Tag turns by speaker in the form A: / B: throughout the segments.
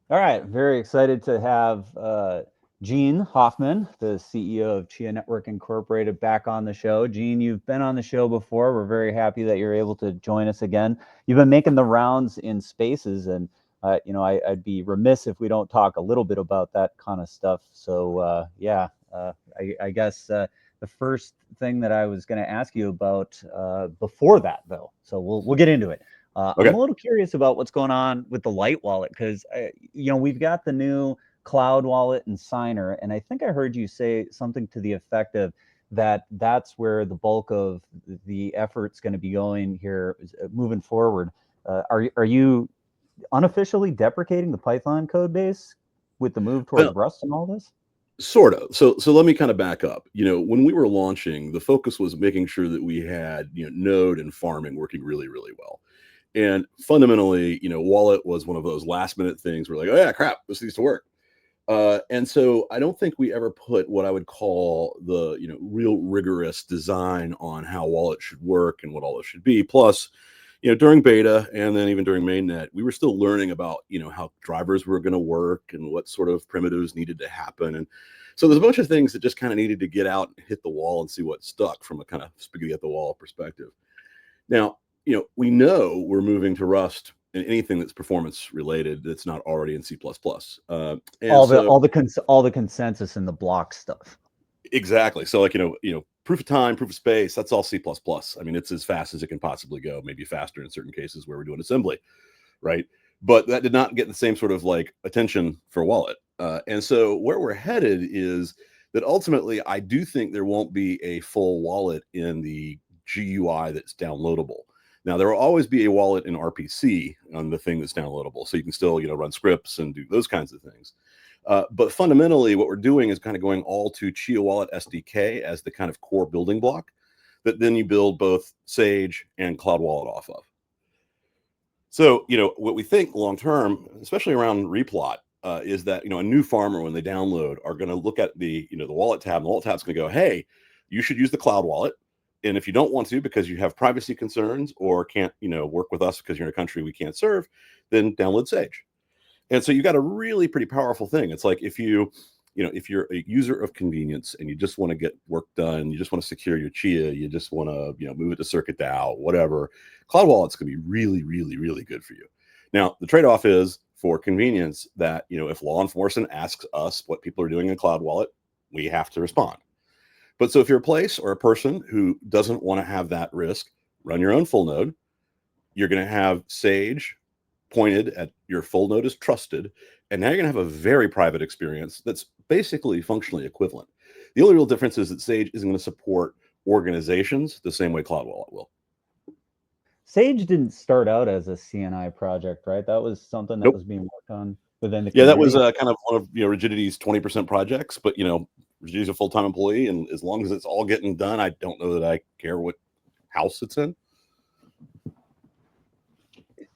A: All right, very excited to have Gene Hoffman, the CEO of Chia Network Incorporated, back on the show. Gene, you've been on the show before. We're very happy that you're able to join us again. You've been making the rounds in spaces, and I'd be remiss if we don't talk a little bit about that kind of stuff. So, I guess the first thing that I was going to ask you about before that, though, so we'll get into it. I'm
B: Okay.
A: a little curious about what's going on with the Light wallet because we've got the new Cloud wallet and Signer, and I think I heard you say something to the effect of that's where the bulk of the effort's going to be going here moving forward. Are you unofficially deprecating the Python code base with the move towards
B: Well,
A: Rust and all this?
B: sort of. So let me kind of back up. When we were launching, the focus was making sure that we had, Node and farming working really, really well. And fundamentally, Wallet was one of those last minute things where like, oh yeah, crap, this needs to work. And so I don't think we ever put what I would call the, real rigorous design on how Wallet should work and what all it should be. Plus, during beta and then even during mainnet, we were still learning about, how drivers were going to work and what sort of primitives needed to happen. And so there's a bunch of things that just kind of needed to get out and hit the wall and see what stuck from a kind of spaghetti at the wall perspective. Now, we know we're moving to Rust and anything that's performance related that's not already in C++. And so
A: All the consensus and the block stuff.
B: exactly. So like, proof of time, proof of space, that's all C++. I mean, it's as fast as it can possibly go, maybe faster in certain cases where we're doing assembly, right? But that did not get the same sort of like attention for Wallet. And so where we're headed is that ultimately, I do think there won't be a full wallet in the GUI that's downloadable. Now, there will always be a wallet in RPC on the thing that's downloadable. So you can still, run scripts and do those kinds of things. But fundamentally, what we're doing is kind of going all to Chia Wallet SDK as the kind of core building block that then you build both Sage and Cloud Wallet off of. So, what we think long term, especially around replot, is that a new farmer when they download are going to look at the wallet tab, and the wallet tab's going to go, hey, you should use the Cloud Wallet. And if you don't want to because you have privacy concerns or can't work with us because you're in a country we can't serve, then download Sage. And so you got a really pretty powerful thing. It's like if if you're a user of convenience and you just want to get work done, you just want to secure your Chia, you just want to, move it to Circuit DAO, whatever, Cloud Wallet's going to be really, really, really good for you. Now, the trade-off is for convenience that, if law enforcement asks us what people are doing in Cloud Wallet, we have to respond. But so if you're a place or a person who doesn't want to have that risk, run your own full node. You're going to have Sage pointed at your full node as trusted. And now you're going to have a very private experience that's basically functionally equivalent. The only real difference is that Sage isn't going to support organizations the same way Cloud Wallet will.
A: Sage didn't start out as a CNI project, right? That was something that
B: Nope.
A: was being worked on within the
B: Yeah, that was
A: community.
B: kind of one of Rigidity's 20% projects, but Rigidity's a full-time employee, and as long as it's all getting done, I don't know that I care what house it's in.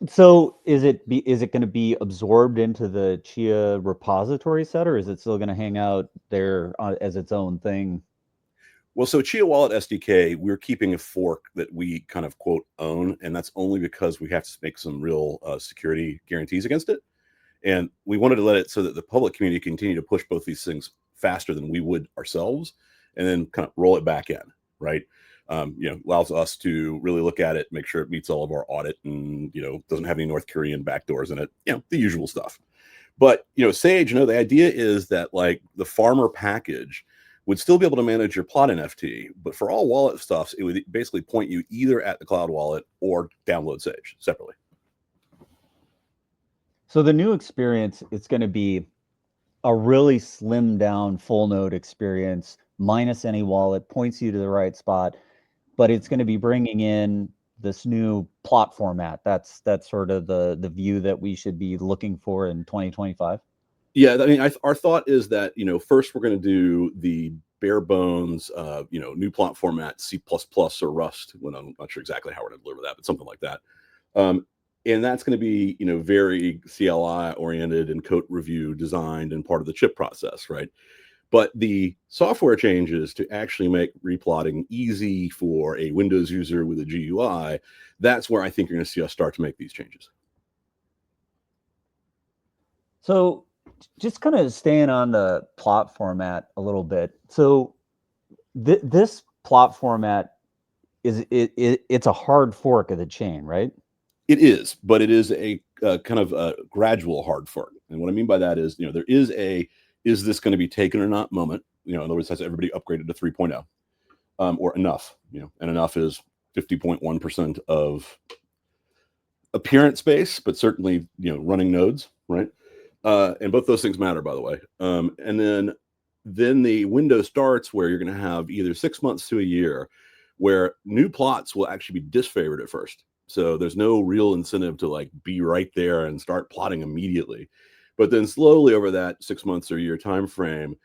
A: So is it going to be absorbed into the Chia repository set, or is it still going to hang out there as its own thing?
B: Well, so Chia Wallet SDK, we're keeping a fork that we kind of quote own, and that's only because we have to make some real security guarantees against it. And we wanted to let it so that the public community continue to push both these things faster than we would ourselves, and then kind of roll it back in, right? Allows us to really look at it, make sure it meets all of our audit, and doesn't have any North Korean backdoors in it, the usual stuff. But Sage, the idea is that like the farmer package would still be able to manage your plot NFT, but for all wallet stuffs, it would basically point you either at the Cloud Wallet or download Sage separately.
A: So the new experience, it's going to be a really slimmed down full node experience minus any wallet, points you to the right spot, but it's going to be bringing in this new plot format. That's sort of the view that we should be looking for in 2025.
B: Yeah, I mean, our thought is that first we're going to do the bare bones, new plot format C++ or Rust. When I'm not sure exactly how we're going to deliver that, but something like that. And that's going to be very CLI oriented and code review designed and part of the chip process, right? But the software changes to actually make replotting easy for a Windows user with a GUI, that's where I think you're going to see us start to make these changes.
A: So just kind of staying on the plot format a little bit. So this plot format it's a hard fork of the chain, right?
B: It is, but it is a kind of a gradual hard fork. And what I mean by that is, there is is this going to be taken or not moment? In other words, has everybody upgraded to 3.0 or enough? And enough is 50.1% of appearance space, but certainly, running nodes, right? And both those things matter, by the way. And then the window starts where you're going to have either 6 months to a year where new plots will actually be disfavored at first. So there's no real incentive to like be right there and start plotting immediately. But then slowly over that 6 months or year time frame,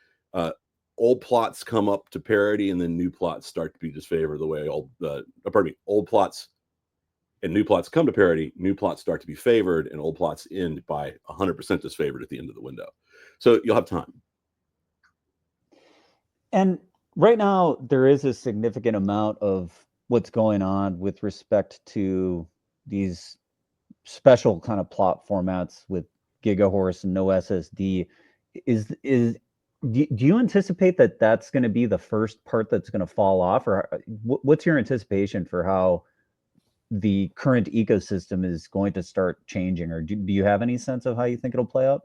B: old plots come up to parity, and then new plots start to be disfavored the way old plots and new plots come to parity, new plots start to be favored, and old plots end by 100% disfavored at the end of the window. So you'll have time.
A: And right now, there is a significant amount of what's going on with respect to these special kind of plot formats with Gigahorse and no SSD. Do you anticipate that that's going to be the first part that's going to fall off, or what's your anticipation for how the current ecosystem is going to start changing, or do you have any sense of how you think it'll play out?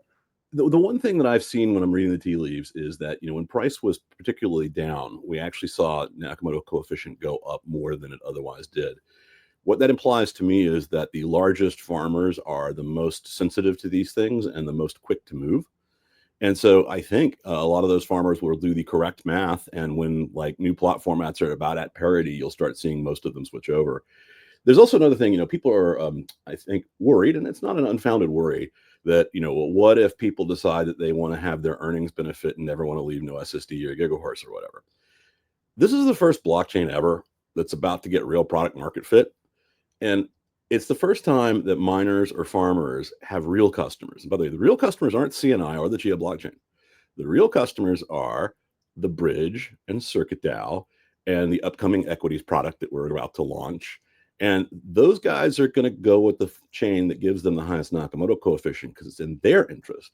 B: The one thing that I've seen when I'm reading the tea leaves is that, when price was particularly down, we actually saw Nakamoto coefficient go up more than it otherwise did. What that implies to me is that the largest farmers are the most sensitive to these things and the most quick to move. And so I think a lot of those farmers will do the correct math. And when like new plot formats are about at parity, you'll start seeing most of them switch over. There's also another thing, people are, I think, worried, and it's not an unfounded worry, that, well, what if people decide that they want to have their earnings benefit and never want to leave no SSD or Gigahorse or whatever. This is the first blockchain ever that's about to get real product market fit. And it's the first time that miners or farmers have real customers. And by the way, the real customers aren't CNI or the Chia blockchain. The real customers are the Bridge and Circuit DAO and the upcoming equities product that we're about to launch. And those guys are going to go with the chain that gives them the highest Nakamoto coefficient because it's in their interest.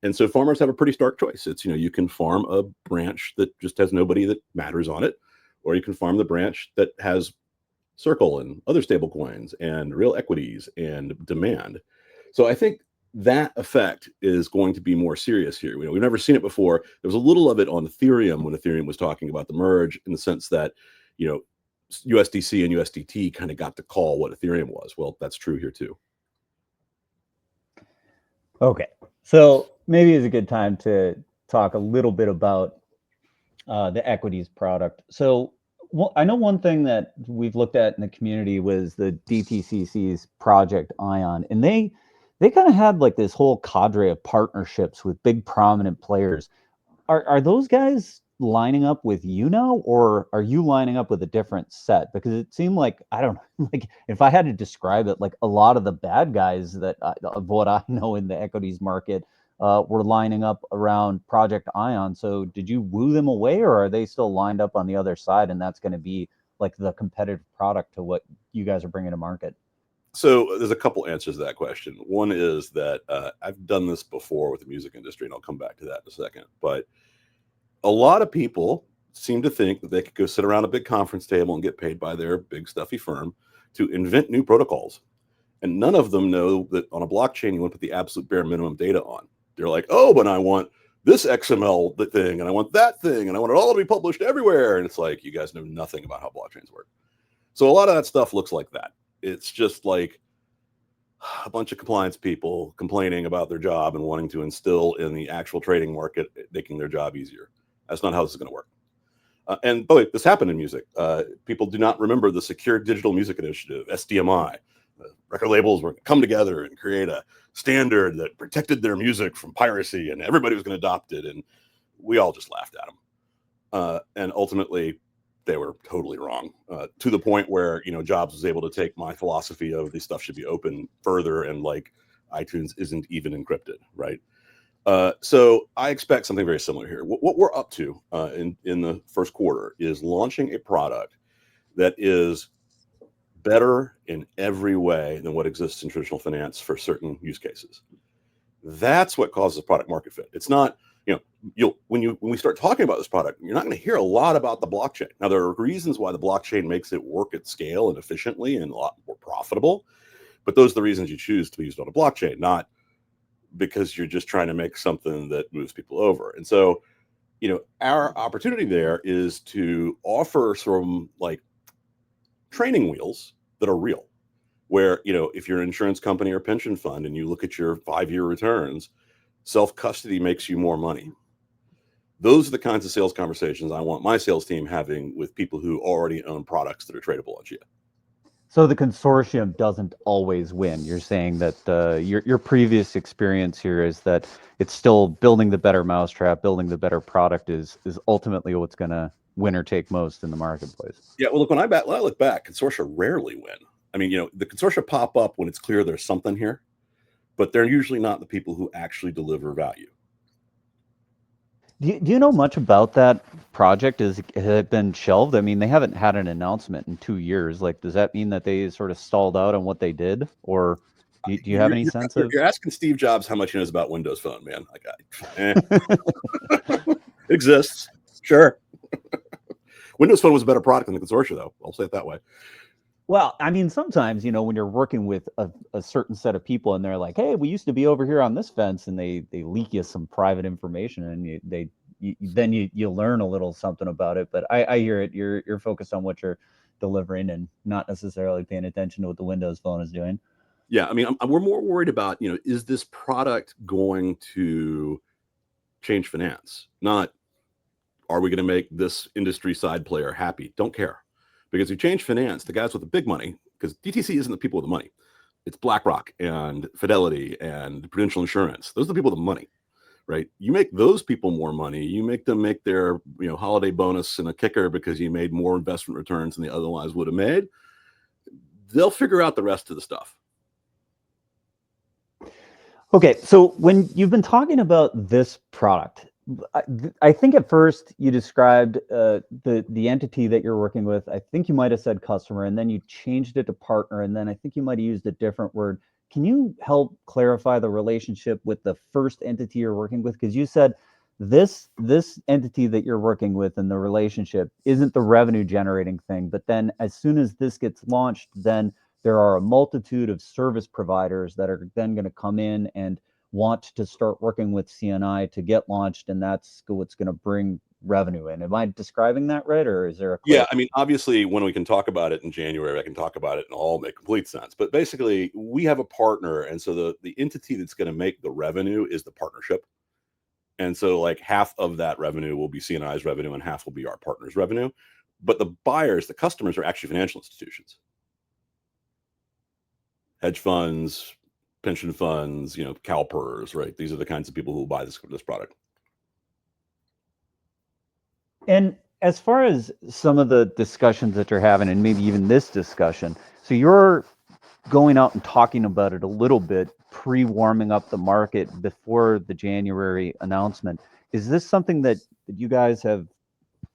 B: And so farmers have a pretty stark choice. It's, you can farm a branch that just has nobody that matters on it, or you can farm the branch that has Circle and other stable coins and real equities and demand. So I think that effect is going to be more serious here. We've never seen it before. There was a little of it on Ethereum when Ethereum was talking about the merge, in the sense that, USDC and USDT kind of got to call what Ethereum was. Well, that's true here too.
A: Okay, so maybe it's a good time to talk a little bit about the equities product. So I know one thing that we've looked at in the community was the DTCC's Project Ion, and they kind of had like this whole cadre of partnerships with big prominent players. Are those guys lining up with you now, or are you lining up with a different set? Because it seemed like, I don't know, like if I had to describe it, like a lot of the bad guys that of what I know in the equities market were lining up around Project Ion. So did you woo them away, or are they still lined up on the other side, and that's going to be like the competitive product to what you guys are bringing to market?
B: So there's a couple answers to that question. One is that I've done this before with the music industry, and I'll come back to that in a second. But a lot of people seem to think that they could go sit around a big conference table and get paid by their big stuffy firm to invent new protocols. And none of them know that on a blockchain, you want to put the absolute bare minimum data on. They're like, oh, but I want this XML thing, and I want that thing, and I want it all to be published everywhere. And it's like, you guys know nothing about how blockchains work. So a lot of that stuff looks like that. It's just like a bunch of compliance people complaining about their job and wanting to instill in the actual trading market, making their job easier. That's not how this is going to work. And by the way, this happened in music. People do not remember the Secure Digital Music Initiative, SDMI. Record labels were going to come together and create a standard that protected their music from piracy, and everybody was going to adopt it. And we all just laughed at them. And ultimately, they were totally wrong, to the point where, Jobs was able to take my philosophy of this stuff should be open further, and like iTunes isn't even encrypted, right? So I expect something very similar here. What we're up to in the first quarter is launching a product that is better in every way than what exists in traditional finance for certain use cases. That's what causes product market fit. It's not, when we start talking about this product, you're not going to hear a lot about the blockchain. Now, there are reasons why the blockchain makes it work at scale and efficiently and a lot more profitable, but those are the reasons you choose to be used on a blockchain, not because you're just trying to make something that moves people over. And so, our opportunity there is to offer some like training wheels that are real, where, if you're an insurance company or pension fund and you look at your 5-year returns, self-custody makes you more money. Those are the kinds of sales conversations I want my sales team having with people who already own products that are tradable on Chia.
A: So the consortium doesn't always win. You're saying that your previous experience here is that it's still building the better mousetrap, building the better product is ultimately what's going to win or take most in the marketplace.
B: Yeah, well, look, when I look back, consortia rarely win. I mean, the consortia pop up when it's clear there's something here, but they're usually not the people who actually deliver value.
A: Do you know much about that project? Has it been shelved? I mean, they haven't had an announcement in 2 years. Like, does that mean that they sort of stalled out on what they did? Or do you have any sense of?
B: You're asking Steve Jobs how much he knows about Windows Phone, man. Like, it exists. Sure. Windows Phone was a better product than the consortia, though. I'll say it that way.
A: Well, I mean, sometimes, when you're working with a certain set of people and they're like, hey, we used to be over here on this fence, and they leak you some private information, and then you learn a little something about it. But I hear it. You're focused on what you're delivering and not necessarily paying attention to what the Windows Phone is doing.
B: Yeah, I mean, we're more worried about, is this product going to change finance? Not, are we going to make this industry side player happy? Don't care. Because you change finance, the guys with the big money, because DTC isn't the people with the money. It's BlackRock and Fidelity and Prudential Insurance. Those are the people with the money, right? You make those people more money. You make them make their holiday bonus and a kicker because you made more investment returns than they otherwise would have made. They'll figure out the rest of the stuff.
A: Okay, so when you've been talking about this product, I think at first you described the entity that you're working with. I think you might have said customer, and then you changed it to partner, and then I think you might have used a different word. Can you help clarify the relationship with the first entity you're working with? Because you said this entity that you're working with and the relationship isn't the revenue generating thing, but then as soon as this gets launched, then there are a multitude of service providers that are then going to come in and want to start working with CNI to get launched, and that's what's going to bring revenue in. Am I describing that right, or is there a
B: Yeah, I mean, obviously, when we can talk about it in January, I can talk about it and all make complete sense. But basically, we have a partner, and so the entity that's going to make the revenue is the partnership. And so, like, half of that revenue will be CNI's revenue, and half will be our partner's revenue. But the buyers, the customers, are actually financial institutions, hedge funds, pension funds, CalPERS, right? These are the kinds of people who will buy this product.
A: And as far as some of the discussions that you're having, and maybe even this discussion, so you're going out and talking about it a little bit, pre-warming up the market before the January announcement. Is this something that you guys have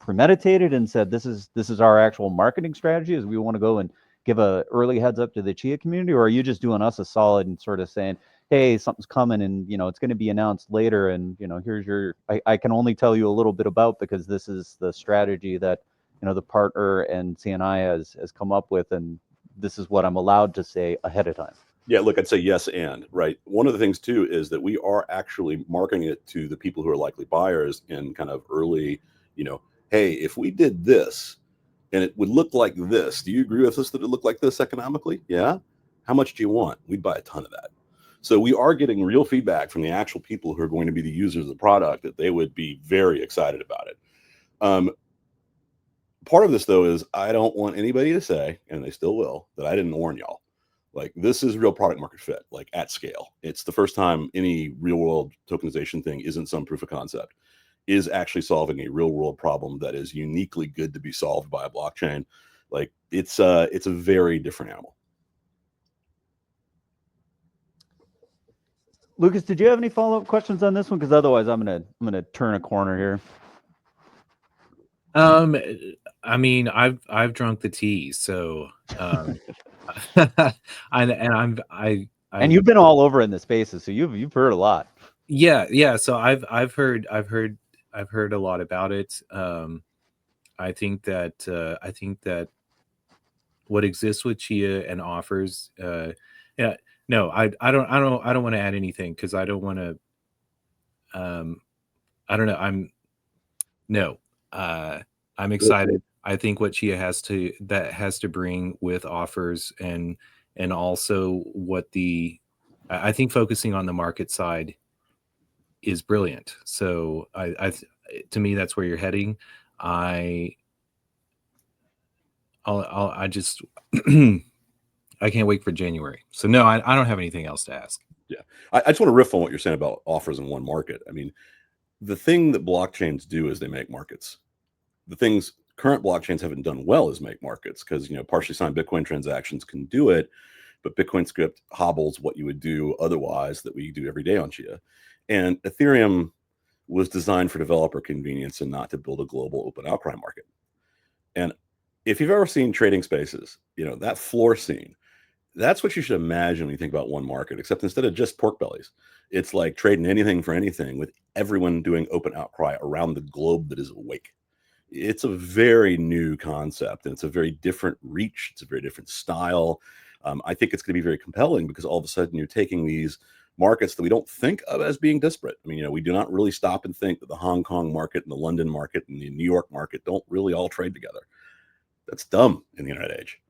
A: premeditated and said this is our actual marketing strategy? Is we want to go and give a early heads up to the Chia community, or are you just doing us a solid and sort of saying, hey, something's coming and it's going to be announced later, and here's your I can only tell you a little bit about, because this is the strategy that the partner and CNI has come up with, and this is what I'm allowed to say ahead of time?
B: Yeah, look, I'd say yes, and right. One of the things too is that we are actually marketing it to the people who are likely buyers in kind of early, hey, if we did this and it would look like this, do you agree with us that it looked like this economically? Yeah. How much do you want? We'd buy a ton of that. So we are getting real feedback from the actual people who are going to be the users of the product that they would be very excited about it. Part of this, though, is I don't want anybody to say, and they still will, that I didn't warn y'all. Like, this is real product market fit, like at scale. It's the first time any real world tokenization thing isn't some proof of concept, is actually solving a real world problem that is uniquely good to be solved by a blockchain. Like, it's a very different animal.
A: Lucas, did you have any follow-up questions on this one? Because otherwise, I'm gonna turn a corner here.
C: I mean, I've drunk the tea, so I
A: And you've been all over in the spaces, so you've heard a lot.
C: Yeah. So I've heard a lot about it. I think that what exists with Chia and offers, yeah, no, I don't want to add anything because I don't want to. I don't know. No, I'm excited. I think what Chia has to bring with offers and also what I think focusing on the market side is brilliant. So to me, that's where you're heading. I just I can't wait for January. So no, I don't have anything else to ask.
B: Yeah, I just want to riff on what you're saying about offers in one market. I mean, the thing that blockchains do is they make markets. The things current blockchains haven't done well is make markets because partially signed Bitcoin transactions can do it, but Bitcoin script hobbles what you would do otherwise that we do every day on Chia. And Ethereum was designed for developer convenience and not to build a global open outcry market. And if you've ever seen trading spaces, that floor scene, that's what you should imagine when you think about one market, except instead of just pork bellies, it's like trading anything for anything with everyone doing open outcry around the globe that is awake. It's a very new concept and it's a very different reach. It's a very different style. I think it's going to be very compelling because all of a sudden you're taking these markets that we don't think of as being disparate. I mean, we do not really stop and think that the Hong Kong market and the London market and the New York market don't really all trade together. That's dumb in the internet age.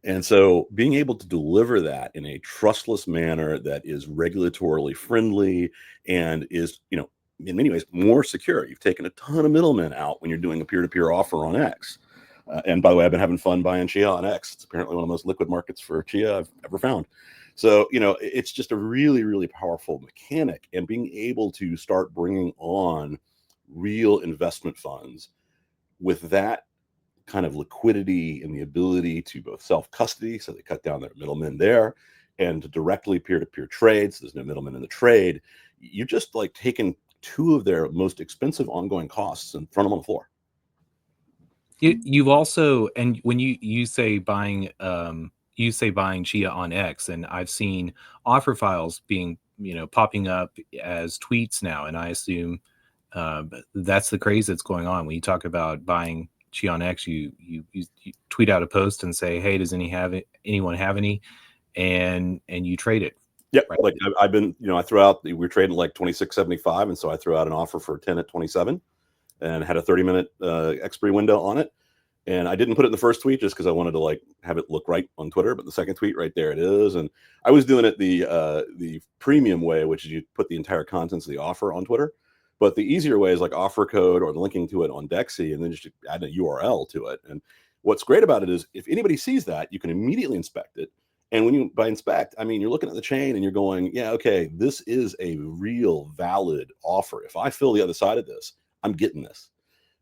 B: And so being able to deliver that in a trustless manner that is regulatorily friendly and is, in many ways more secure. You've taken a ton of middlemen out when you're doing a peer-to-peer offer on X. And by the way, I've been having fun buying Chia on X. It's apparently one of the most liquid markets for Chia I've ever found. So, it's just a really, really powerful mechanic. And being able to start bringing on real investment funds with that kind of liquidity and the ability to both self-custody, so they cut down their middlemen there, and to directly peer-to-peer trades, so there's no middleman in the trade. You're just like taking two of their most expensive ongoing costs and throw them on the floor.
C: You've also, and when you say buying Chia on X, and I've seen offer files being popping up as tweets now, and I assume that's the craze that's going on when you talk about buying Chia on X. You tweet out a post and say, hey, does anyone have any, and you trade it.
B: Yeah, right? Like I've been, I threw out, we were trading like 26.75, and so I threw out an offer for 10 at 27 and had a 30-minute expiry window on it. And I didn't put it in the first tweet just because I wanted to have it look right on Twitter, but the second tweet, right there it is. And I was doing it the premium way, which is you put the entire contents of the offer on Twitter. But the easier way is like offer code or linking to it on Dexy, and then just add a URL to it. And what's great about it is if anybody sees that, you can immediately inspect it. And by inspect, I mean, you're looking at the chain and you're going, yeah, okay, this is a real valid offer. If I fill the other side of this, I'm getting this.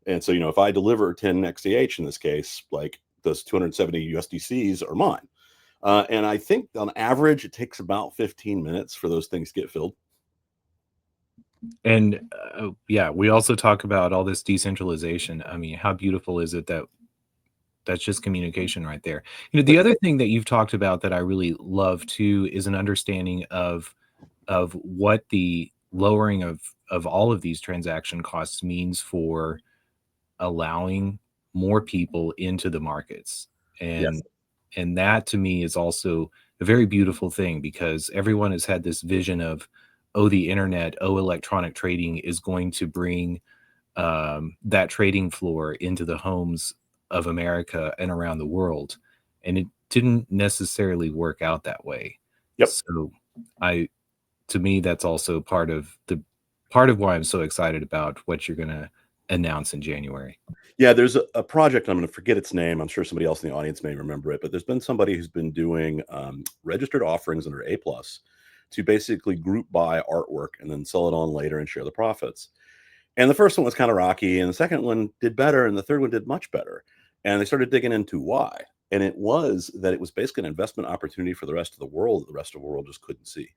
B: And so, if I deliver 10 XDH in this case, like those 270 USDCs are mine. And I think on average, it takes about 15 minutes for those things to get filled.
C: And yeah, we also talk about all this decentralization. I mean, how beautiful is it that that's just communication right there. The other thing that you've talked about that I really love too is an understanding of what the lowering of all of these transaction costs means for allowing more people into the markets. And that to me is also a very beautiful thing because everyone has had this vision of, oh, the internet, oh, electronic trading is going to bring that trading floor into the homes of America and around the world. And it didn't necessarily work out that way.
B: Yep.
C: So to me, that's also part of why I'm so excited about what you're going to announce in January.
B: Yeah, there's a project, I'm going to forget its name. I'm sure somebody else in the audience may remember it, but there's been somebody who's been doing registered offerings under A+ to basically group buy artwork and then sell it on later and share the profits. And the first one was kind of rocky, and the second one did better, and the third one did much better. And they started digging into why. And it was that it was basically an investment opportunity for the rest of the world that the rest of the world just couldn't see.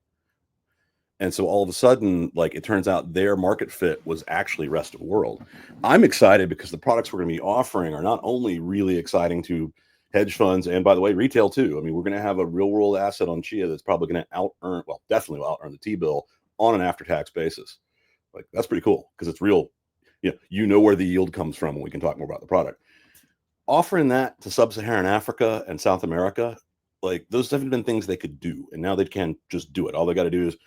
B: And so all of a sudden, it turns out their market fit was actually rest of the world. I'm excited because the products we're going to be offering are not only really exciting to, hedge funds, and by the way, retail too. I mean, we're going to have a real world asset on Chia that's probably going to definitely will out earn the T-bill on an after-tax basis. Like, that's pretty cool because it's real. You know where the yield comes from, and we can talk more about the product. Offering that to sub-Saharan Africa and South America, like, those haven't been things they could do, and now they can just do it. All they got to do is,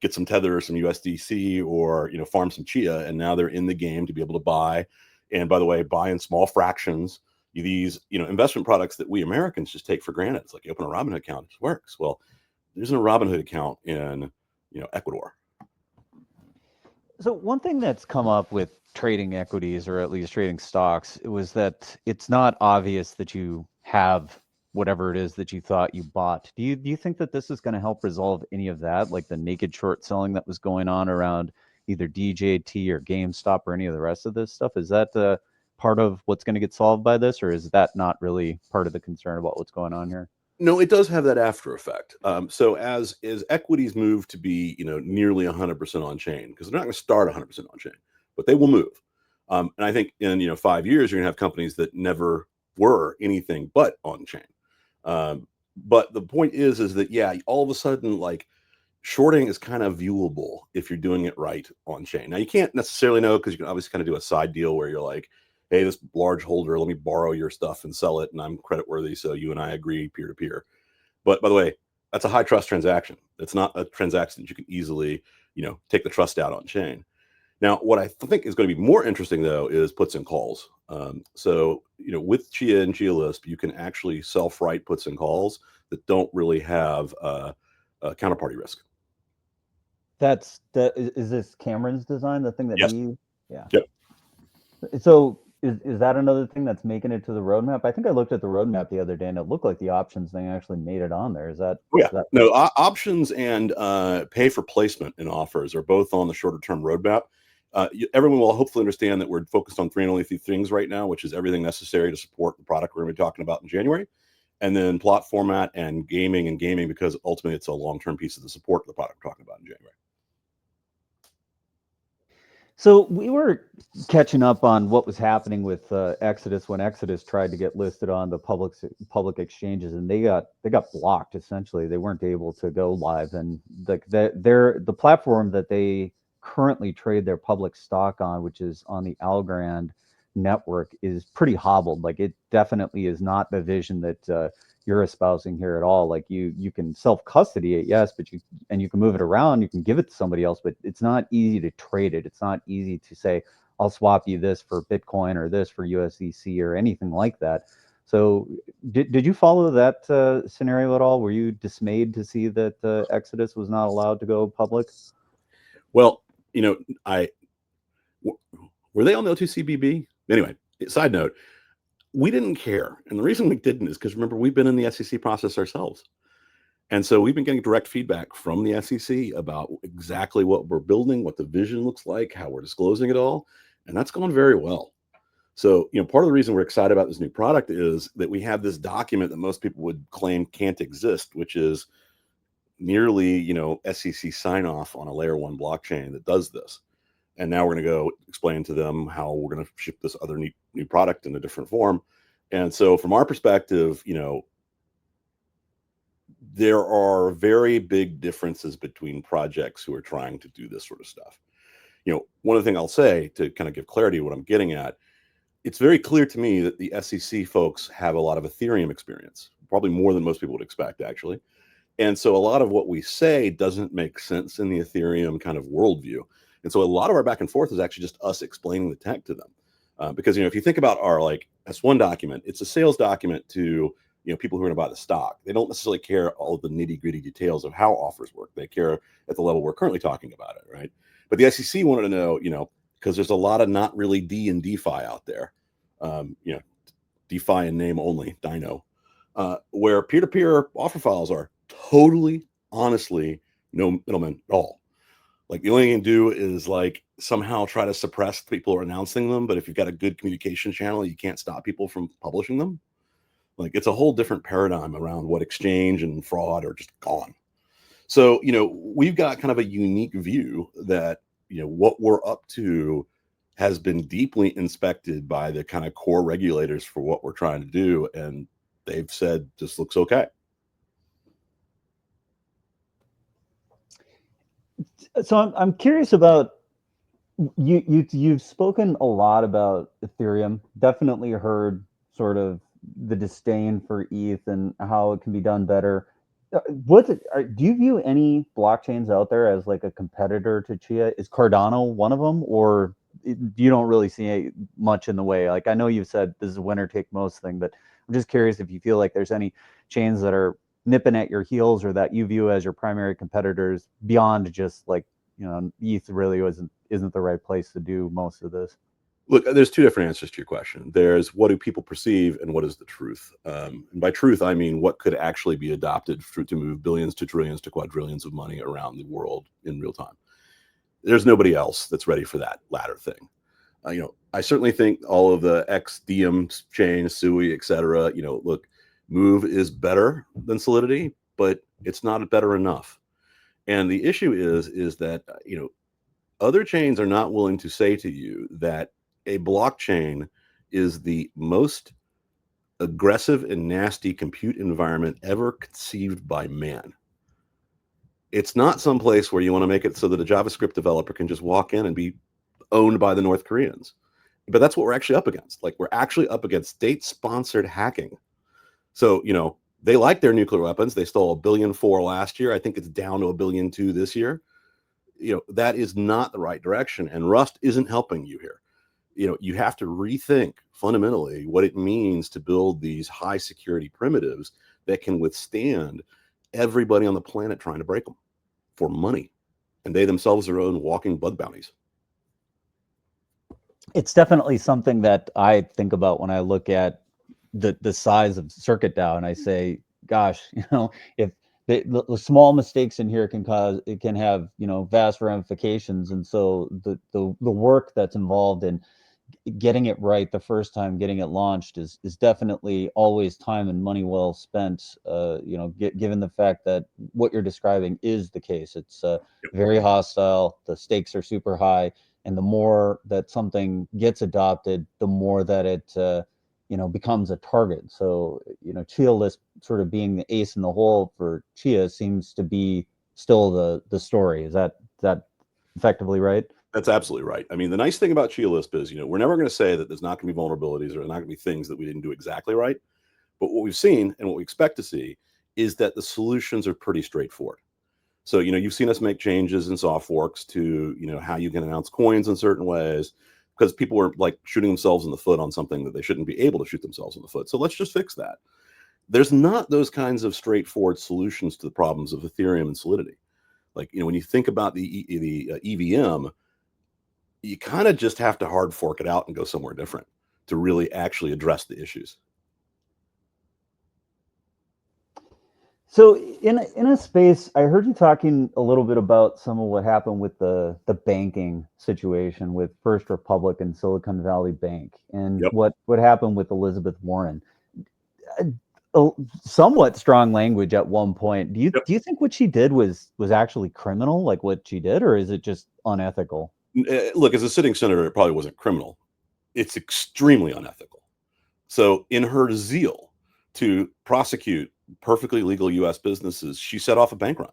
B: get some Tether or some USDC, or farm some Chia, and now they're in the game to be able to buy. And by the way, buy in small fractions these investment products that we Americans just take for granted. It's like you open a Robinhood account, it works. Well, there's a Robinhood account in Ecuador.
A: So one thing that's come up with trading equities, or at least trading stocks, was that it's not obvious that you have whatever it is that you thought you bought. Do you think that this is going to help resolve any of that, like the naked short selling that was going on around either DJT or GameStop or any of the rest of this stuff? Is that part of what's going to get solved by this, or is that not really part of the concern about what's going on here?
B: No, it does have that after effect. So as equities move to be, nearly 100% on chain, because they're not going to start 100% on chain, but they will move. And I think in 5 years you're going to have companies that never were anything but on chain. But the point is that all of a sudden, like, shorting is kind of viewable if you're doing it right on chain. Now, you can't necessarily know, because you can obviously kind of do a side deal where you're like, hey, this large holder, let me borrow your stuff and sell it, and I'm credit worthy, so you and I agree peer to peer. But by the way, that's a high trust transaction. It's not a transaction that you can easily, take the trust out on chain. Now, what I think is going to be more interesting, though, is puts and calls. So, with Chia and Chia Lisp, you can actually self-write puts and calls that don't really have a counterparty risk.
A: Is this Cameron's design, the thing that
B: Yes.
A: Yeah.
B: Yep.
A: So is that another thing that's making it to the roadmap? I think I looked at the roadmap the other day, and it looked like the options thing actually made it on there. Is that?
B: Oh, yeah.
A: Is that...
B: No, options and pay for placement in offers are both on the shorter term roadmap. Everyone will hopefully understand that we're focused on three and only three things right now, which is everything necessary to support the product we're going to be talking about in January, and then plot format and gaming, because ultimately it's a long-term piece of the support of the product we're talking about in January.
A: So we were catching up on what was happening with Exodus when Exodus tried to get listed on the public exchanges, and they got blocked. Essentially, they weren't able to go live, and the platform that they currently trade their public stock on, which is on the Algorand network, is pretty hobbled. Like, it definitely is not the vision that you're espousing here at all. Like, you can self-custody it, yes, but you can move it around, you can give it to somebody else, but it's not easy to trade it. It's not easy to say, I'll swap you this for Bitcoin or this for USDC or anything like that. So did you follow that scenario at all? Were you dismayed to see that Exodus was not allowed to go public?
B: Well, were they on the O2CBB? Anyway, side note, we didn't care. And the reason we didn't is because, remember, we've been in the SEC process ourselves. And so we've been getting direct feedback from the SEC about exactly what we're building, what the vision looks like, how we're disclosing it all. And that's gone very well. So, part of the reason we're excited about this new product is that we have this document that most people would claim can't exist, which is nearly, SEC sign off on a layer 1 blockchain that does this. And now we're going to go explain to them how we're going to ship this other new product in a different form. And so from our perspective, there are very big differences between projects who are trying to do this sort of stuff. One of the things I'll say to kind of give clarity to what I'm getting at, it's very clear to me that the SEC folks have a lot of Ethereum experience, probably more than most people would expect, actually. And so a lot of what we say doesn't make sense in the Ethereum kind of worldview. And so a lot of our back and forth is actually just us explaining the tech to them. Because, if you think about our S1 document, it's a sales document to, people who are going to buy the stock. They don't necessarily care all the nitty gritty details of how offers work. They care at the level we're currently talking about it. Right. But the SEC wanted to know, because there's a lot of not really D and DeFi out there, DeFi in name only, Dino, where peer-to-peer offer files are totally, honestly, no middleman at all. Like, the only thing you can do is somehow try to suppress people who are announcing them. But if you've got a good communication channel, you can't stop people from publishing them. It's a whole different paradigm around what exchange and fraud are just gone. So, we've got kind of a unique view that, what we're up to has been deeply inspected by the kind of core regulators for what we're trying to do. And they've said this looks okay.
A: So I'm curious about you've spoken a lot about Ethereum. Definitely heard sort of the disdain for ETH and how it can be done better. Do you view any blockchains out there as like a competitor to Chia? Is Cardano one of them, or you don't really see much in the way? Like I know you've said this is a winner take most thing, but I'm just curious if you feel like there's any chains that are nipping at your heels or that you view as your primary competitors beyond just like, ETH really isn't the right place to do most of this.
B: Look, there's two different answers to your question. There's what do people perceive and what is the truth. And by truth, I mean what could actually be adopted to move billions to trillions to quadrillions of money around the world in real time. There's nobody else that's ready for that latter thing. I certainly think all of the XDM chain, SUI, et cetera, look, Move is better than Solidity, but it's not better enough. And the issue is that, other chains are not willing to say to you that a blockchain is the most aggressive and nasty compute environment ever conceived by man. It's not some place where you want to make it so that a JavaScript developer can just walk in and be owned by the North Koreans. But that's what we're actually up against. Like, we're actually up against state-sponsored hacking. So, they like their nuclear weapons. They stole $1.4 billion last year. I think it's down to $1.2 billion this year. That is not the right direction. And Rust isn't helping you here. You have to rethink fundamentally what it means to build these high security primitives that can withstand everybody on the planet trying to break them for money. And they themselves are own walking bug bounties.
A: It's definitely something that I think about when I look at the size of CircuitDAO, and I say, gosh, if the small mistakes in here can have vast ramifications, and so the work that's involved in getting it right the first time, getting it launched is definitely always time and money well spent. Given the fact that what you're describing is the case, it's very hostile. The stakes are super high, and the more that something gets adopted, the more that it becomes a target. So Chia List sort of being the ace in the hole for Chia seems to be still the story. Is that effectively right?
B: That's absolutely right. I mean, the nice thing about Chia Lisp is, we're never going to say that there's not going to be vulnerabilities or not going to be things that we didn't do exactly right. But what we've seen and what we expect to see is that the solutions are pretty straightforward. So, you've seen us make changes in soft forks to, how you can announce coins in certain ways because people were like shooting themselves in the foot on something that they shouldn't be able to shoot themselves in the foot. So let's just fix that. There's not those kinds of straightforward solutions to the problems of Ethereum and Solidity. Like, when you think about the EVM, you kind of just have to hard fork it out and go somewhere different to really actually address the issues.
A: So in a space, I heard you talking a little bit about some of what happened with the banking situation with First Republic and Silicon Valley Bank, and
B: Yep.
A: what happened with Elizabeth Warren. Somewhat strong language at one point. Do you think what she did was actually criminal, like what she did, or is it just unethical?
B: Look, as a sitting senator, it probably wasn't criminal. It's extremely unethical. So in her zeal to prosecute perfectly legal U.S. businesses, she set off a bank run.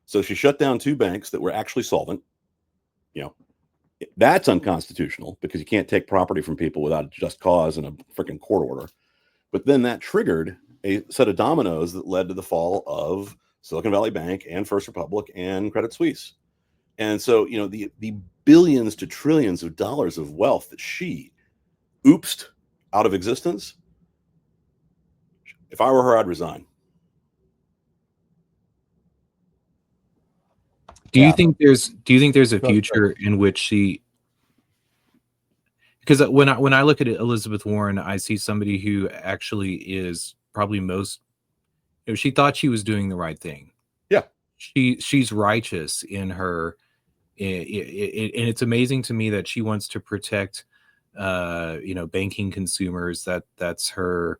B: So she shut down 2 banks that were actually solvent. That's unconstitutional because you can't take property from people without just cause and a freaking court order. But then that triggered a set of dominoes that led to the fall of Silicon Valley Bank and First Republic and Credit Suisse. And so, the billions to trillions of dollars of wealth that she oopsed out of existence, if I were her, I'd resign.
C: Do you think there's a future in which she? Because when I look at Elizabeth Warren, I see somebody who actually is probably most. She thought she was doing the right thing.
B: Yeah,
C: she's righteous in her. And it's amazing to me that she wants to protect, banking consumers. That's her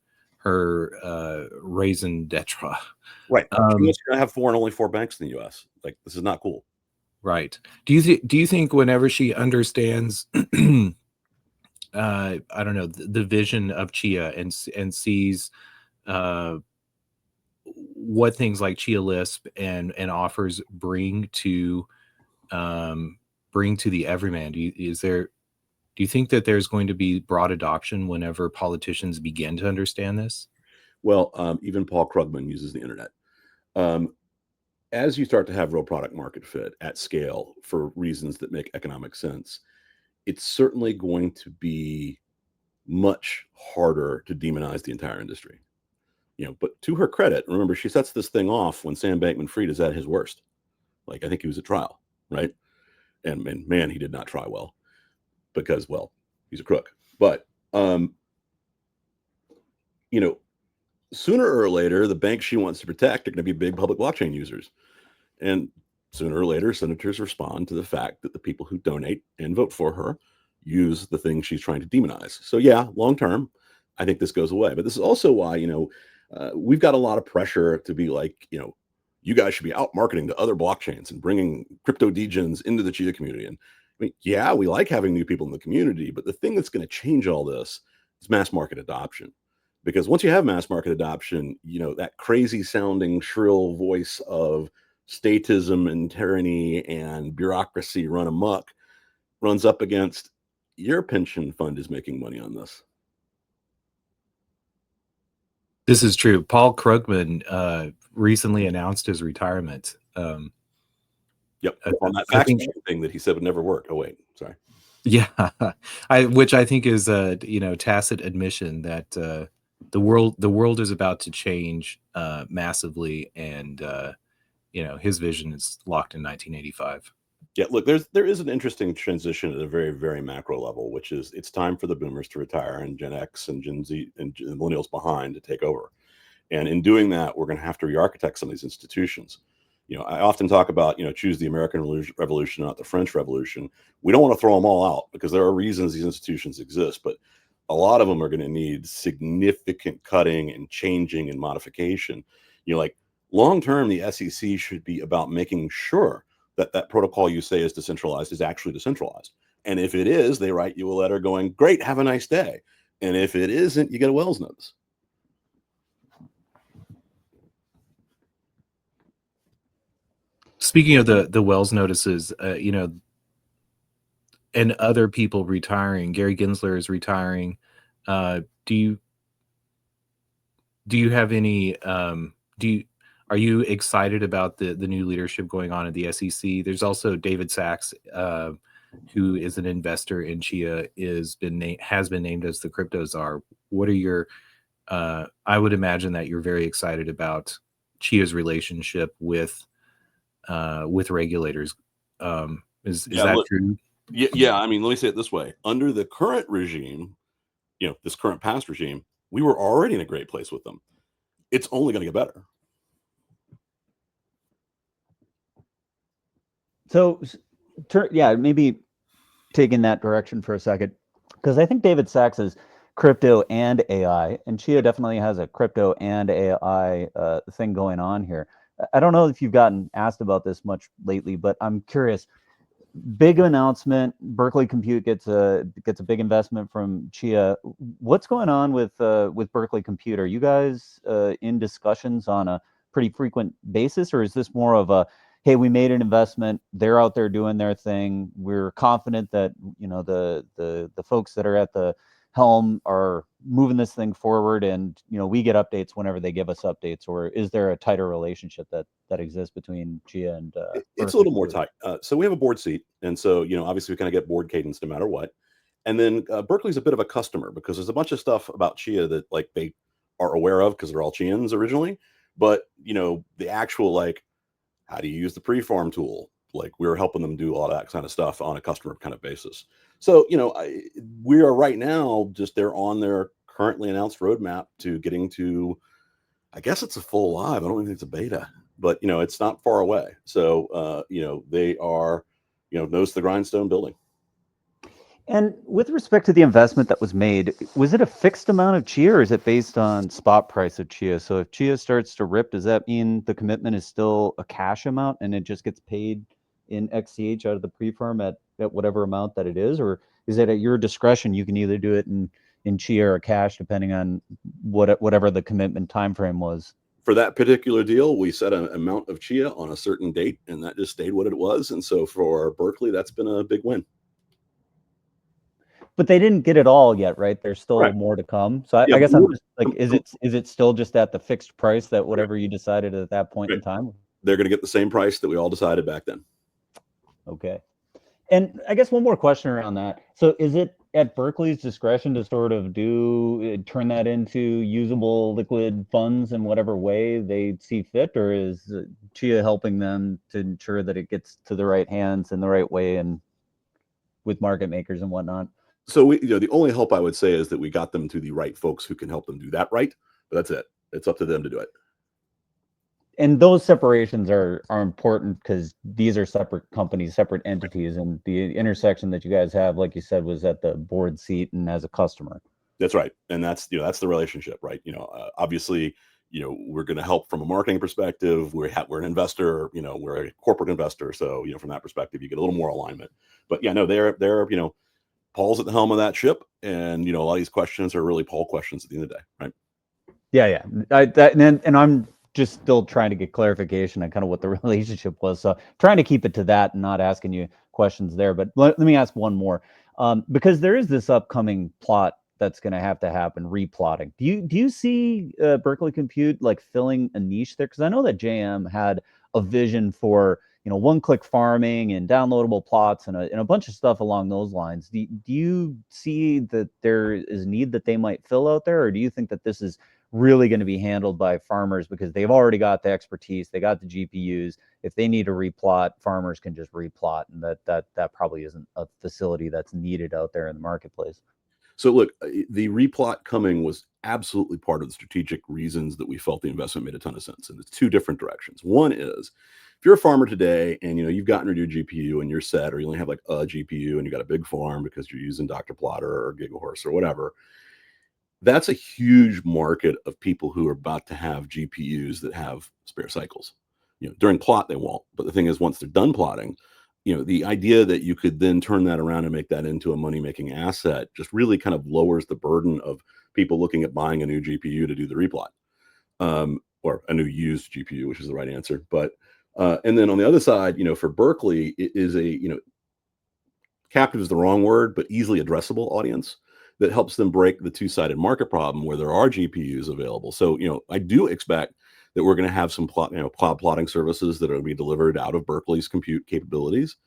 C: raison d'etre.
B: right. She wants to have only 4 banks in the U.S. Like, this is not cool.
C: Right. Do you think whenever she understands, I don't know, the vision of Chia and sees what things like Chia Lisp and offers bring to the everyman. Do you think that there's going to be broad adoption whenever politicians begin to understand this?
B: Well, even Paul Krugman uses the internet. As you start to have real product market fit at scale for reasons that make economic sense, it's certainly going to be much harder to demonize the entire industry. But to her credit, remember, she sets this thing off when Sam Bankman-Fried is at his worst. Like, I think he was at trial, right? And man, he did not try well because, well, he's a crook. But, sooner or later, the banks she wants to protect are going to be big public blockchain users. And sooner or later, senators respond to the fact that the people who donate and vote for her use the things she's trying to demonize. So yeah, long term, I think this goes away. But this is also why, we've got a lot of pressure to be like, you guys should be out marketing to other blockchains and bringing crypto degens into the Chia community. And I mean, yeah, we like having new people in the community, but the thing that's going to change all this is mass market adoption. Because once you have mass market adoption, that crazy sounding shrill voice of statism and tyranny and bureaucracy run amok runs up against your pension fund is making money on this.
C: This is true. Paul Krugman recently announced his retirement.
B: Yep, on that fax machine thing that he said would never work. Oh wait, sorry.
C: Yeah, which I think is a tacit admission that the world is about to change massively, and his vision is locked in 1985.
B: Yeah, look, there is an interesting transition at a very, very macro level, which is it's time for the boomers to retire and Gen X and Gen Z and millennials behind to take over. And in doing that, we're going to have to re-architect some of these institutions. I often talk about, choose the American Revolution, not the French Revolution. We don't want to throw them all out because there are reasons these institutions exist, but a lot of them are going to need significant cutting and changing and modification. Like long term, the SEC should be about making sure that protocol you say is decentralized is actually decentralized. And if it is, they write you a letter going, great, have a nice day. And if it isn't, you get a Wells notice.
C: Speaking of the Wells notices, and other people retiring, Gary Gensler is retiring. Do you have any? Are you excited about the new leadership going on at the SEC? There's also David Sachs, who is an investor in Chia, has been named as the crypto czar. What are your? I would imagine that you're very excited about Chia's relationship with regulators. Is that true?
B: Yeah. I mean, let me say it this way: under the current regime, this current past regime, we were already in a great place with them. It's only going to get better.
A: So, maybe taking that direction for a second, because I think David Sachs is crypto and AI, and Chia definitely has a crypto and AI thing going on here. I don't know if you've gotten asked about this much lately, but I'm curious. Big announcement. Berkeley Compute gets a big investment from Chia. What's going on with Berkeley Compute? Are you guys in discussions on a pretty frequent basis, or is this more of a, hey, we made an investment, they're out there doing their thing, we're confident that the folks that are at the helm are moving this thing forward, and we get updates whenever they give us updates? Or is there a tighter relationship that exists between Chia and
B: it's a little more tight. So we have a board seat, and so obviously we kind of get board cadence no matter what. And then Berkeley's a bit of a customer because there's a bunch of stuff about Chia that like they are aware of because they're all Chians originally, but the actual how do you use the preform tool? Like we're helping them do all that kind of stuff on a customer kind of basis. So, we are right now they're on their currently announced roadmap to getting to, I guess it's a full live. I don't even think it's a beta, but it's not far away. So, they are, nose to the grindstone building.
A: And with respect to the investment that was made, was it a fixed amount of Chia, or is it based on spot price of Chia? So if Chia starts to rip, does that mean the commitment is still a cash amount and it just gets paid in XCH out of the pre-firm at whatever amount that it is? Or is it at your discretion? You can either do it in in Chia or cash, depending on whatever the commitment time frame was.
B: For that particular deal, we set an amount of Chia on a certain date, and that just stayed what it was. And so for Berkeley, that's been a big win.
A: But they didn't get it all yet, right? There's still
B: Right.
A: more to come. So
B: Yeah,
A: I guess I'm just like, is it still just at the fixed price that whatever you decided at that point in time?
B: They're going to get the same price that we all decided back then.
A: Okay. And I guess one more question around that. So is it at Berkeley's discretion to sort of turn that into usable liquid funds in whatever way they see fit, or is Chia helping them to ensure that it gets to the right hands in the right way and with market makers and whatnot?
B: So the only help I would say is that we got them to the right folks who can help them do that right. But that's it. It's up to them to do it.
A: And those separations are important because these are separate companies, separate entities, and the intersection that you guys have, like you said, was at the board seat and as a customer.
B: That's right. And that's the relationship, right? Obviously, we're going to help from a marketing perspective. We're an investor, we're a corporate investor. So, from that perspective, you get a little more alignment. But yeah, no, they're Paul's at the helm of that ship. And, a lot of these questions are really Paul questions at the end of the day, right?
A: Yeah. And I'm just still trying to get clarification on kind of what the relationship was. So trying to keep it to that and not asking you questions there. But let me ask one more, because there is this upcoming plot that's going to happen, replotting. Do you see Berkeley Compute like filling a niche there? Because I know that JM had a vision for one-click farming and downloadable plots and a bunch of stuff along those lines. Do you see that there is need that they might fill out there, or do you think that this is really going to be handled by farmers because they've already got the expertise, they got the GPUs? If they need to replot, farmers can just replot, and that probably isn't a facility that's needed out there in the marketplace.
B: So look, the replot coming was absolutely part of the strategic reasons that we felt the investment made a ton of sense. And it's two different directions. One is, if you're a farmer today and you've gotten rid of your GPU and you're set, or you only have like a GPU and you got a big farm because you're using Dr. Plotter or Gigahorse or whatever, that's a huge market of people who are about to have GPUs that have spare cycles. During plot they won't, but the thing is, once they're done plotting, the idea that you could then turn that around and make that into a money-making asset just really kind of lowers the burden of people looking at buying a new GPU to do the replot, or a new used GPU, which is the right answer. But and then on the other side, for Berkeley, it is a captive is the wrong word, but easily addressable audience that helps them break the two-sided market problem where there are GPUs available. So I do expect that we're going to have some cloud plotting services that are going to be delivered out of Berkeley's compute capabilities.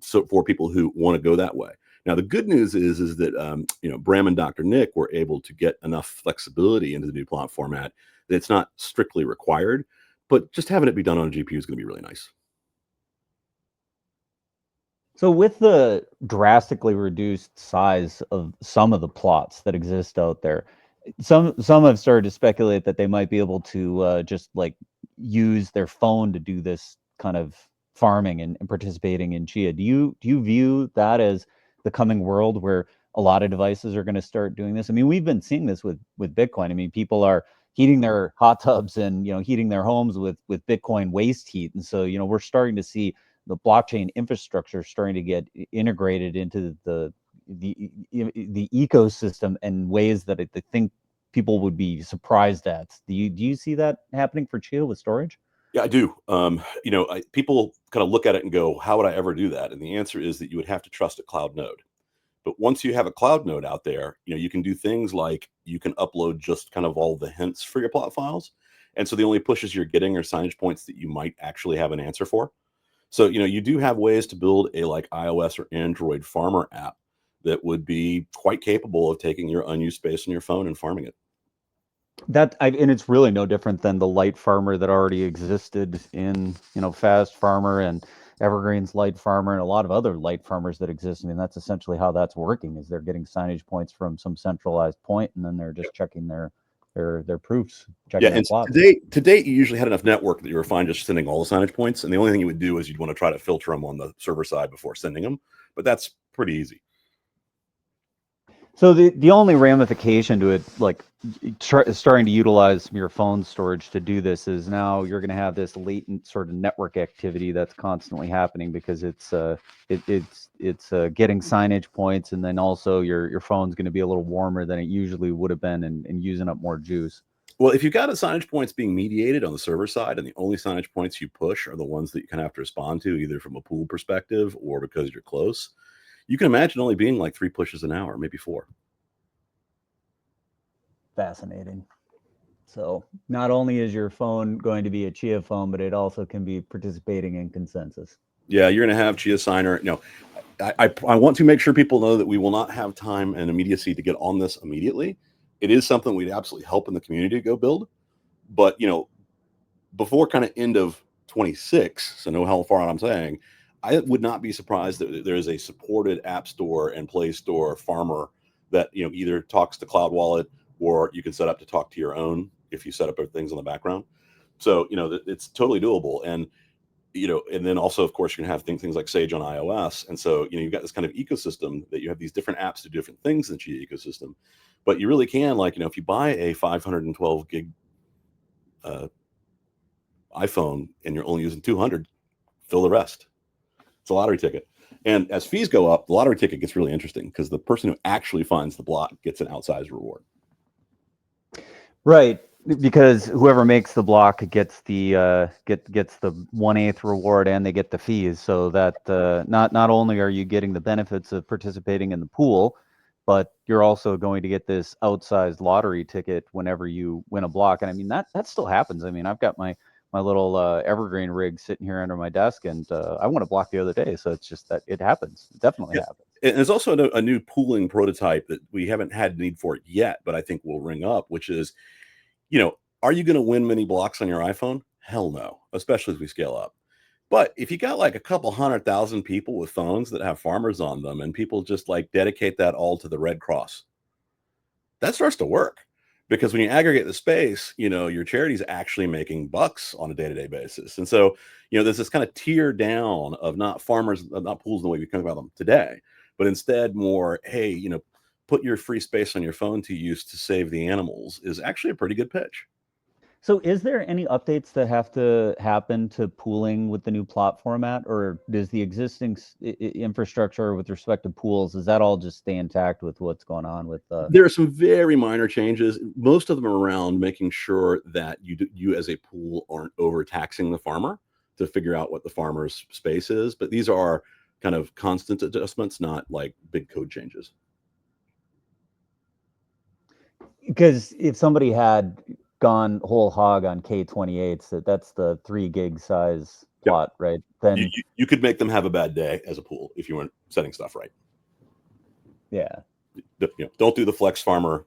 B: So for people who want to go that way. Now, the good news is that Bram and Dr. Nick were able to get enough flexibility into the new plot format that it's not strictly required, but just having it be done on a GPU is going to be really nice.
A: So with the drastically reduced size of some of the plots that exist out there, some have started to speculate that they might be able to just like use their phone to do this kind of farming and participating in Chia. Do you view that as the coming world where a lot of devices are going to start doing this? I mean, we've been seeing this with Bitcoin. I mean, people are heating their hot tubs and heating their homes with Bitcoin waste heat, and so we're starting to see the blockchain infrastructure starting to get integrated into the ecosystem in ways that I think people would be surprised at. Do you see that happening for Chia with storage?
B: Yeah, I do. People kind of look at it and go, how would I ever do that? And the answer is that you would have to trust a cloud node. But once you have a cloud node out there, you can do things like you can upload just kind of all the hints for your plot files. And so the only pushes you're getting are signage points that you might actually have an answer for. So, you do have ways to build a like iOS or Android farmer app that would be quite capable of taking your unused space on your phone and farming it.
A: And it's really no different than the light farmer that already existed in, Fast Farmer and Evergreen's light farmer and a lot of other light farmers that exist. I mean, that's essentially how that's working, is they're getting signage points from some centralized point, and then they're just checking their proofs, checking their plots.
B: To date, you usually had enough network that you were fine just sending all the signage points. And the only thing you would do is you'd want to try to filter them on the server side before sending them. But that's pretty easy.
A: So the only ramification to it, like starting to utilize your phone storage to do this, is now you're going to have this latent sort of network activity that's constantly happening because it's getting signage points, and then also your phone's going to be a little warmer than it usually would have been, and using up more juice.
B: Well, if you've got a signage points being mediated on the server side, and the only signage points you push are the ones that you kind of have to respond to, either from a pool perspective or because you're close, you can imagine only being like 3 pushes an hour, maybe 4.
A: Fascinating. So not only is your phone going to be a Chia phone, but it also can be participating in consensus.
B: Yeah, you're going to have Chia Signer. No, I want to make sure people know that we will not have time and immediacy to get on this immediately. It is something we'd absolutely help in the community to go build. But, before kind of end of 26, so know how far out I'm saying, I would not be surprised that there is a supported app store and Play Store farmer that, either talks to Cloud Wallet, or you can set up to talk to your own if you set up things on the background. So, it's totally doable. And, and then also, of course, you can have things like Sage on iOS. And so, you've got this kind of ecosystem that you have these different apps to do different things in the Chia ecosystem. But you really can, if you buy a 512 gig iPhone and you're only using 200, fill the rest. It's a lottery ticket. And as fees go up, the lottery ticket gets really interesting because the person who actually finds the block gets an outsized reward.
A: Right, because whoever makes the block gets the gets the 1/8 reward, and they get the fees. So that not only are you getting the benefits of participating in the pool, but you're also going to get this outsized lottery ticket whenever you win a block. And I mean, that still happens. I mean, I've got my little evergreen rig sitting here under my desk, and I won a block the other day. So it's just that it happens. It definitely happens.
B: And there's also a new pooling prototype that we haven't had need for it yet, but I think will ring up, which is, are you going to win many blocks on your iPhone? Hell no, especially as we scale up. But if you got like a couple 100,000 people with phones that have farmers on them, and people just dedicate that all to the Red Cross, that starts to work. Because when you aggregate the space, your charity's actually making bucks on a day-to-day basis. And so, there's this kind of tier down of not farmers, not pools in the way we think about them today, but instead more, hey, put your free space on your phone to use to save the animals, is actually a pretty good pitch.
A: So is there any updates that have to happen to pooling with the new plot format, or does the existing infrastructure with respect to pools, does that all just stay intact with what's going on with
B: There are some very minor changes. Most of them are around making sure that you as a pool aren't overtaxing the farmer to figure out what the farmer's space is. But these are kind of constant adjustments, not like big code changes.
A: Because if somebody had gone whole hog on K28s, that's the 3 gig size plot, yep, right? Then
B: you could make them have a bad day as a pool if you weren't setting stuff right.
A: Yeah.
B: Don't do the flex farmer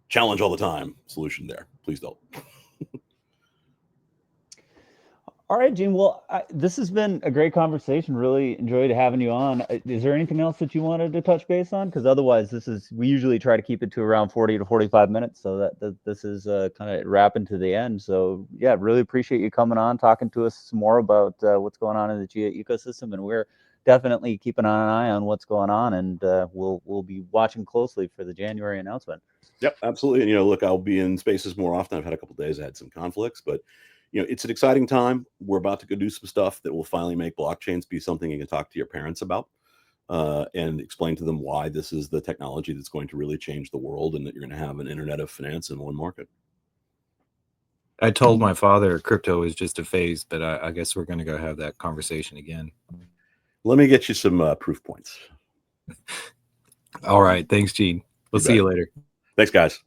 B: challenge all the time solution there. Please don't.
A: All right, Gene. Well, this has been a great conversation. Really enjoyed having you on. Is there anything else that you wanted to touch base on? Because otherwise, we usually try to keep it to around 40 to 45 minutes. So that this is kind of wrapping to the end. So yeah, really appreciate you coming on, talking to us some more about what's going on in the Chia ecosystem. And we're definitely keeping an eye on what's going on, and we'll be watching closely for the January announcement.
B: Yep, absolutely. And look, I'll be in spaces more often. I've had a couple of days I had some conflicts, but it's an exciting time. We're about to go do some stuff that will finally make blockchains be something you can talk to your parents about and explain to them why this is the technology that's going to really change the world, and that you're going to have an internet of finance in one market.
C: I told my father crypto is just a phase, but I guess we're going to go have that conversation again.
B: Let me get you some proof points.
C: All right. Thanks, Gene. We'll see you later.
B: Thanks, guys.